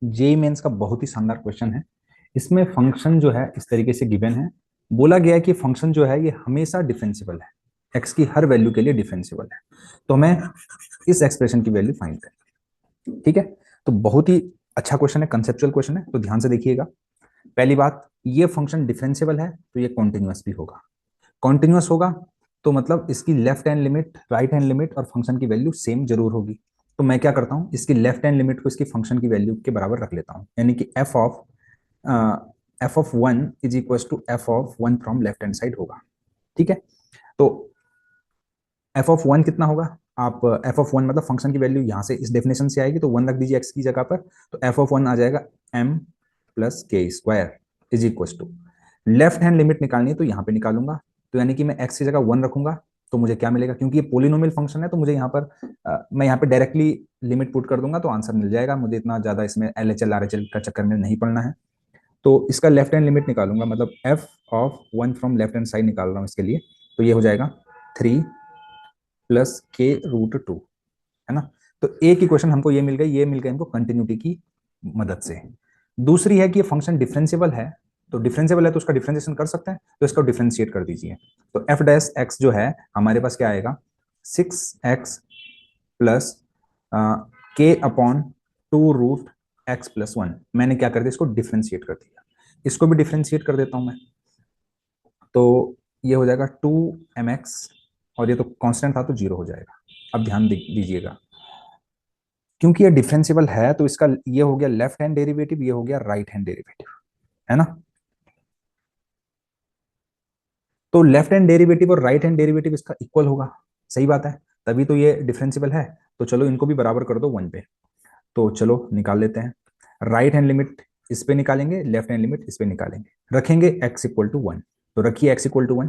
JEE mains का बहुत ही शानदार क्वेश्चन है। इसमें फंक्शन जो है इस तरीके से गिवन है। बोला गया है कि फंक्शन जो है ये हमेशा डिफरेंशिएबल है, एक्स की हर वैल्यू के लिए डिफरेंशिएबल है। तो हमें इस एक्सप्रेशन की वैल्यू फाइंड करें। ठीक है, तो बहुत ही अच्छा क्वेश्चन है, कंसेप्चुअल क्वेश्चन है, तो ध्यान से देखिएगा। पहली बात, ये फंक्शन डिफरेंशिएबल है तो ये कॉन्टिन्यूअस भी होगा। कॉन्टिन्यूअस होगा तो मतलब इसकी left hand limit, right hand limit और फंक्शन की वैल्यू सेम जरूर होगी। तो मैं क्या करता हूं, इसकी लेफ्ट हैंड लिमिट को इसकी फंक्शन की वैल्यू के बराबर रख लेता हूं, यानी कि F of one is equal to F of one from left hand side होगा। ठीक है, तो एफ ऑफ वन कितना होगा, आप एफ ऑफ वन मतलब फंक्शन की वैल्यू यहां से इस डेफिनेशन से आएगी तो वन रख दीजिए एक्स की जगह पर। तो एफ ऑफ वन आ जाएगा M plus K square is equal to, left hand limit निकालनी है तो यहाँ पे निकालूंगा। तो यानी कि मैं एक्स की जगह वन रखूंगा तो मुझे क्या मिलेगा, क्योंकि ये पोलिनोमियल फंक्शन है तो मुझे यहाँ पर मैं यहाँ पे डायरेक्टली लिमिट पुट कर दूंगा तो आंसर मिल जाएगा। मुझे इतना ज्यादा इसमें L H L R H L का चक्कर में नहीं पड़ना है। तो इसका लेफ्ट हैंड लिमिट निकालूंगा, मतलब F of one from left hand side निकाल रहा हूँ इसके लिए। तो ये हो जाएगा 3 + k√2, है ना। तो एक इक्वेशन हमको ये मिल गई, ये मिल गई हमको कंटिन्यूटी की मदद से। दूसरी है कि ये फंक्शन डिफरेंशिएबल है, तो डिफरेंशिएबल है तो उसका डिफरेंशिएशन कर सकते हैं, तो इसको डिफरेंशिएट कर दीजिए। तो एफ डैश एक्स जो है हमारे पास क्या आएगा, 6x प्लस k/2√x+1। मैंने क्या कर दिया, इसको डिफरेंशिएट कर दिया। इसको भी डिफरेंशिएट कर देता हूं मैं, तो ये हो जाएगा 2mx, और ये तो कांस्टेंट था तो जीरो हो जाएगा। अब ध्यान दीजिएगा, क्योंकि ये डिफरेंशिएबल है तो इसका ये हो गया लेफ्ट हैंड डेरिवेटिव, ये हो गया राइट हैंड डेरिवेटिव, है ना। तो लेफ्ट हैंड डेरिवेटिव और राइट हैंड डेरिवेटिव इसका इक्वल होगा, सही बात है, तभी तो ये डिफरेंशिएबल है। तो चलो इनको भी बराबर कर दो वन पे। तो चलो निकाल लेते हैं। राइट हैंड लिमिट इस पे निकालेंगे, लेफ्ट हैंड लिमिट इस पे निकालेंगे, रखेंगे एक्स इक्वल टू वन। तो रखिए एक्स इक्वल टू वन,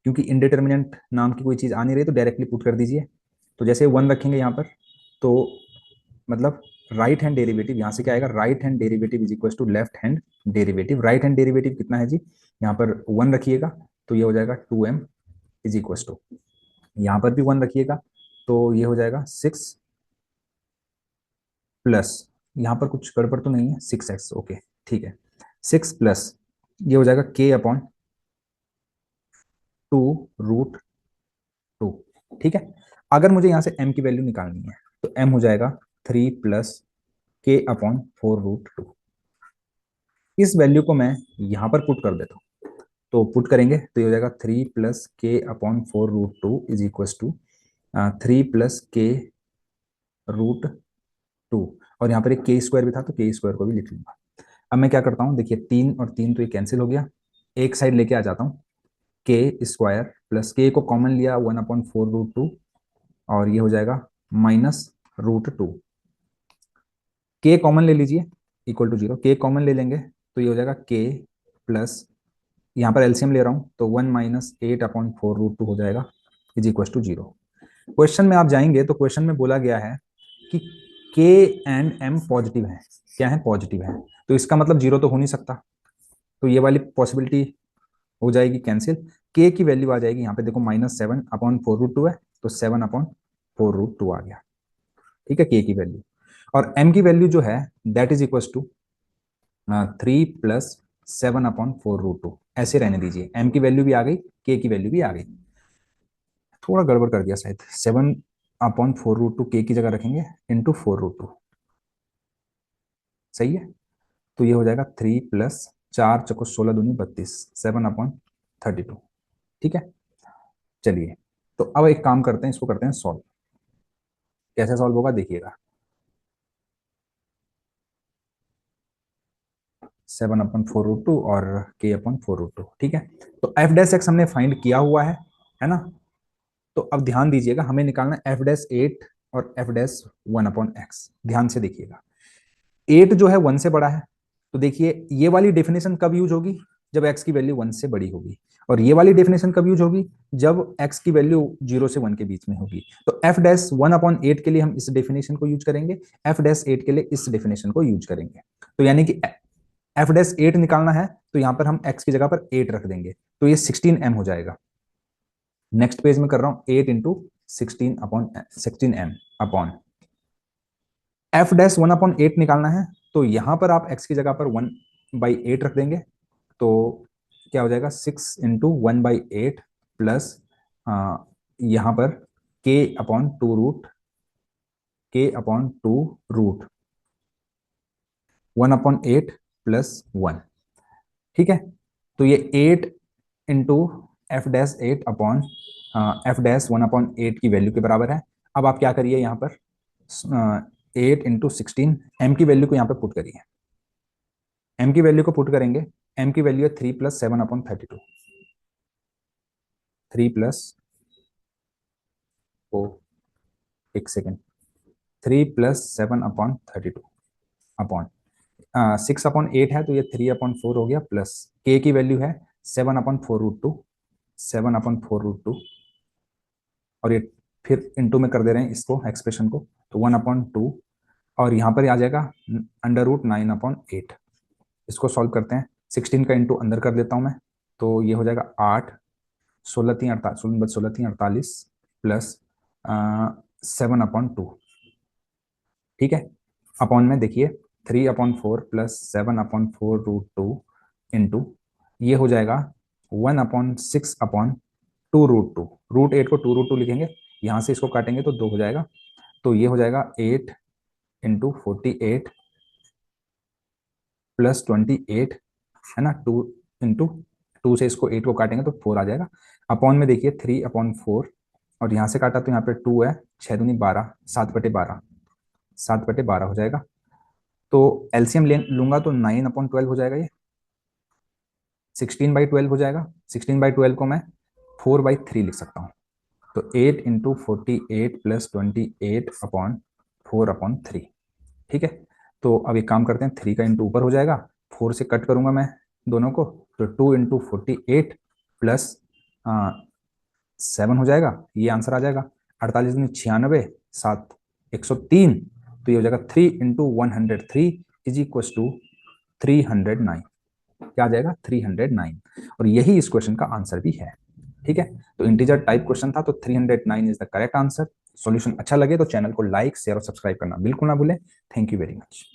क्योंकि इनडिटर्मिनेंट नाम की कोई चीज आ नहीं रही तो डायरेक्टली पुट कर दीजिए। तो जैसे वन रखेंगे यहाँ पर, तो मतलब राइट हैंड डेरिवेटिव यहाँ से क्या आएगा, right hand derivative is equal to left hand derivative. Right hand derivative कितना है जी, यहाँ पर वन रखिएगा तो ये हो जाएगा 2m इज इक्वल टू, यहाँ पर भी वन रखिएगा तो ये हो जाएगा 6 प्लस, यहाँ पर कुछ गड़बड़ तो नहीं है, 6x, ओके ठीक है। 6 प्लस ये हो जाएगा k/2√2। ठीक है, अगर मुझे यहाँ से m की वैल्यू निकालनी है तो m हो जाएगा 3 + k/4√2। इस वैल्यू को मैं यहाँ पर पुट कर देता हूँ, तो पुट करेंगे तो ये हो जाएगा 3 + k/4√2 is equal to 3 + k√2। और यहाँ पर एक के स्क्वायर भी था तो के स्क्वायर को भी लिख लूंगा। अब मैं क्या करता हूँ, देखिए तीन और तीन तो ये कैंसिल हो गया, एक साइड लेके आ जाता हूँ, के स्क्वायर प्लस के को कॉमन लिया 1/4√2, और ये हो जाएगा -√2। के कॉमन ले लीजिए इक्वल टू जीरो, के कॉमन ले लेंगे तो ये हो जाएगा के प्लस, यहाँ पर एलसीएम ले रहा हूँ तो 1 - 8/4√2 हो जाएगा is equal to zero. Question में आप जाएंगे तो क्वेश्चन में बोला गया है कि के एंड एम पॉजिटिव है, क्या है, पॉजिटिव है, तो इसका मतलब जीरो तो हो नहीं सकता, तो ये वाली पॉसिबिलिटी हो जाएगी कैंसिल। के की वैल्यू आ जाएगी यहाँ पे, देखो -7/4√2 है तो 7/4√2 आ गया। ठीक है, के की वैल्यू। और एम की वैल्यू जो है दैट इज इक्वल टू 3 + 7/4√2, ऐसे रहने दीजिए। एम की वैल्यू भी आ गई, के की वैल्यू भी आ गई। थोड़ा गड़बड़ कर दिया शायद, 7/4√2 के की जगह रखेंगे इंटू 4√2, सही है। तो ये हो जाएगा 3 + 4 × 16 = 32, 7/32। ठीक है, चलिए तो अब एक काम करते हैं, इसको करते हैं सॉल्व। कैसे सॉल्व होगा देखिएगा, 7/4√2 और k/4√2। ठीक है, तो एफ डैश एक्स हमने फाइंड किया हुआ है ना। तो अब ध्यान दीजिएगा, हमें निकालना है एफ डैश 8 और एफ डैश 1/x। ध्यान से देखिएगा, 8 जो है 1 से बड़ा है, तो देखिए ये वाली डेफिनेशन कब यूज होगी, जब x की वैल्यू 1 से बड़ी होगी। और ये वाली डेफिनेशन कब यूज होगी, जब x की वैल्यू 0 से 1 के बीच में होगी। तो एफ डैश 1/8 के लिए हम इस डेफिनेशन को यूज करेंगे, एफ डैश 8 के लिए इस डेफिनेशन को यूज करेंगे। तो यानी कि एफ डैश 8 निकालना है तो यहां पर हम x की जगह पर 8 रख देंगे, तो ये 16m हो जाएगा। नेक्स्ट पेज में कर रहा हूं, 8 × 16 upon 16m upon F dash 1/8 निकालना है, तो यहां पर आप x की जगह पर 1/8 रख देंगे, तो क्या हो जाएगा 6 × 1/8 प्लस यहां पर k/2 रूट 1/8 प्लस 1। ठीक है, तो ये 8 × f डैश 8 की वैल्यू के बराबर है। अब आप क्या करिए, यहाँ पर 8 × 16 m की वैल्यू को यहाँ पे पुट करिए। m की वैल्यू को पुट करेंगे, m की वैल्यू है 3 + 7/32। 3 प्लस ओ एक सेकेंड 3 + 7/32 अपॉन 6/8 है, तो ये 3/4 हो गया, प्लस k की वैल्यू है 7/4 √2, 7/4 √2, और ये फिर इंटू में कर दे रहे हैं इसको एक्सप्रेशन को, तो 1/2, और यहाँ पर आ जाएगा √9/8। इसको सॉल्व करते हैं, 16 का इंटू अंदर कर देता हूँ मैं, तो ये हो जाएगा 8, 16×3 = 48 प्लस 7/2। ठीक है, अपॉन में देखिए 3/4 प्लस 7/4 √2 इंटू ये हो जाएगा 1/6/2 √2। √8 को 2 √2 लिखेंगे, यहाँ से इसको काटेंगे तो 2 हो जाएगा, तो ये हो जाएगा 8 × 48 प्लस 28, है ना, 2 इंटू 2 से इसको 8 को काटेंगे तो 4 आ जाएगा। अपॉन में देखिए 3/4, और यहाँ से काटा तो यहाँ पे 2 है, 6 दूनी 12, 7/12, 7/12 हो जाएगा। तो एलसीएम लूंगा तो 9/12 हो जाएगा, ये 16/12 हो जाएगा। 16/12 को मैं 4/3 लिख सकता हूँ, तो 8 × 48 प्लस 28/4/3। ठीक है, तो अब एक काम करते हैं, 3 का इंटू ऊपर हो जाएगा, 4 से कट करूंगा मैं दोनों को, तो 2 × 48 प्लस 7 हो जाएगा, ये आंसर आ जाएगा। 48 दूनी 96, 7 103, तो ये हो जाएगा 3 × 103 = 309। क्या आ जाएगा 309, और यही इस क्वेश्चन का आंसर भी है। ठीक है, तो इंटीजर टाइप क्वेश्चन था, तो 309 is the correct answer. Solution अच्छा लगे तो चैनल को लाइक, शेयर और सब्सक्राइब करना बिल्कुल ना भूलें। Thank you very much.